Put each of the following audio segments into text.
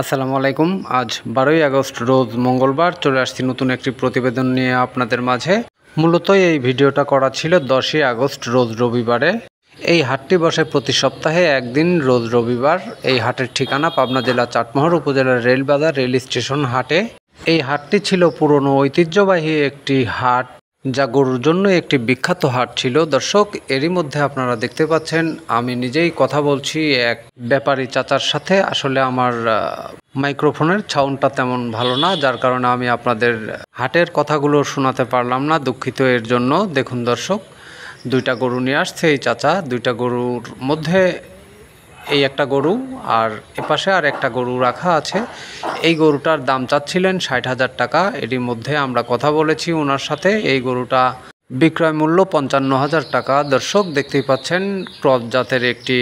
আসসালামু আলাইকুম। আজ 12ই আগস্ট রোজ মঙ্গলবার চলে আসছি নতুন একটি প্রতিবেদন নিয়ে আপনাদের মাঝে। মূলত এই ভিডিওটা করা ছিল 10ই আগস্ট রোজ রবিবারে। এই হাটটি বসে প্রতি সপ্তাহে একদিন রোজ রবিবার। এই হাটের ঠিকানা পাবনা জেলা চাটমোহর উপজেলার রেলবাজার রেল স্টেশন হাটে। এই হাটটি ছিল পুরনো ঐতিহ্যবাহী একটি হাট, যা গরুর জন্য একটি বিখ্যাত হাট ছিল। দর্শক, এরই মধ্যে আপনারা দেখতে পাচ্ছেন আমি নিজেই কথা বলছি এক ব্যাপারী চাচার সাথে। আসলে আমার মাইক্রোফোনের সাউন্ডটা তেমন ভালো না, যার কারণে আমি আপনাদের হাটের কথাগুলো শোনাতে পারলাম না, দুঃখিত এর জন্য। দেখুন দর্শক, দুইটা গরু নিয়ে আসছে এই চাচা। দুইটা গরুর মধ্যে এই একটা গরু আর এপাশে আর একটা গরু রাখা আছে। এই গরুটার দাম চাচ্ছিলেন 60,000 টাকা। এরই মধ্যে আমরা কথা বলেছি ওনার সাথে। এই গরুটা বিক্রয় মূল্য 55,000 টাকা। দর্শক, দেখতেই পাচ্ছেন ক্রস জাতের একটি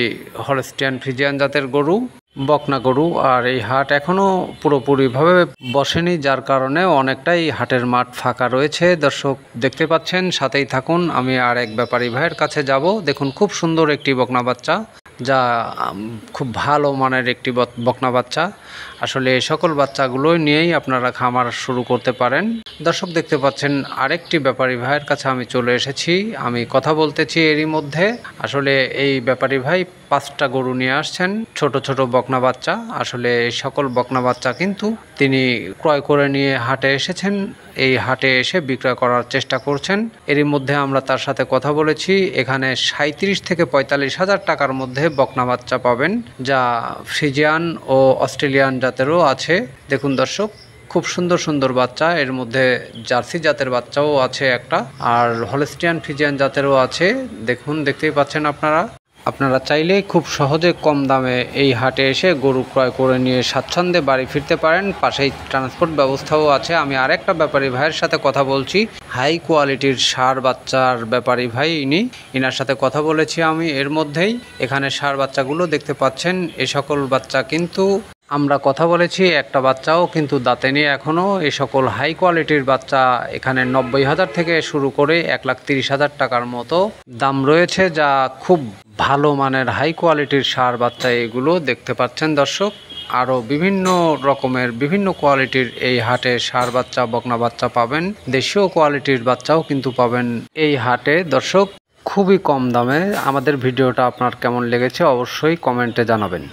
হলস্টিয়ান ফ্রিজিয়ান জাতের গরু, বকনা গরু। আর এই হাট এখনও পুরোপুরিভাবে বসেনি, যার কারণে অনেকটাই হাটের মাঠ ফাঁকা রয়েছে। দর্শক দেখতে পাচ্ছেন, সাথেই থাকুন। আমি আর এক ব্যাপারী ভাইয়ের কাছে যাব। দেখুন, খুব সুন্দর একটি বকনা বাচ্চা, যা খুব ভালো মানের একটি বকনা বাচ্চা। আসলে এই সকল বাচ্চাগুলো নিয়েই আপনারা খামার শুরু করতে পারেন। দর্শক দেখতে পাচ্ছেন, আরেকটি ব্যাপারী ভাইয়ের কাছে আমি চলে এসেছি। আমি কথা বলতেছি এরই মধ্যে। আসলে এই ব্যাপারী ভাই 5টা গরু নিয়ে আসছেন, ছোট ছোট বকনা বাচ্চা। আসলে এই সকল বকনা বাচ্চা কিন্তু তিনি ক্রয় করে নিয়ে হাটে এসেছেন। এই হাটে এসে বিক্রয় করার চেষ্টা করছেন। এরই মধ্যে আমরা তার সাথে কথা বলেছি। এখানে 37 থেকে 45,000 টাকার মধ্যে বকনা বাচ্চা পাবেন, যা ফ্রিজিয়ান ও অস্ট্রেলিয়ান জাতেরও আছে। দেখুন দর্শক, খুব সুন্দর সুন্দর বাচ্চা। এর মধ্যে জার্সি জাতের বাচ্চাও আছে একটা, আর হলস্টিয়ান ফ্রিজিয়ান জাতেরও আছে। দেখুন, দেখতেই পাচ্ছেন আপনারা চাইলে খুব সহজে কম দামে এই হাটে এসে গরু ক্রয় করে নিয়ে স্বাচ্ছন্দ্যে বাড়ি ফিরতে পারেন। পাশেই ট্রান্সপোর্ট ব্যবস্থাও আছে। আমি আরেকটা ব্যাপারী ভাইয়ের সাথে কথা বলছি, হাই কোয়ালিটির ষাঁড় বাচ্চার ব্যাপারী ভাই ইনার সাথে কথা বলেছি আমি এর মধ্যেই। এখানে ষাঁড় বাচ্চাগুলো দেখতে পাচ্ছেন। এ সকল বাচ্চা কিন্তু আমরা কথা বলেছি, একটা বাচ্চাও কিন্তু দাঁতেনি এখনও। এই সকল হাই কোয়ালিটির বাচ্চা এখানে 90,000 থেকে শুরু করে 1,30,000 টাকার মতো দাম রয়েছে, যা খুব ভালো মানের হাই কোয়ালিটির ষাঁড় বাচ্চা এগুলো দেখতে পাচ্ছেন দর্শক। আরও বিভিন্ন রকমের বিভিন্ন কোয়ালিটির এই হাটে ষাঁড় বাচ্চা বকনা বাচ্চা পাবেন। দেশীয় কোয়ালিটির বাচ্চাও কিন্তু পাবেন এই হাটে। দর্শক, খুবই কম দামে। আমাদের ভিডিওটা আপনার কেমন লেগেছে অবশ্যই কমেন্টে জানাবেন।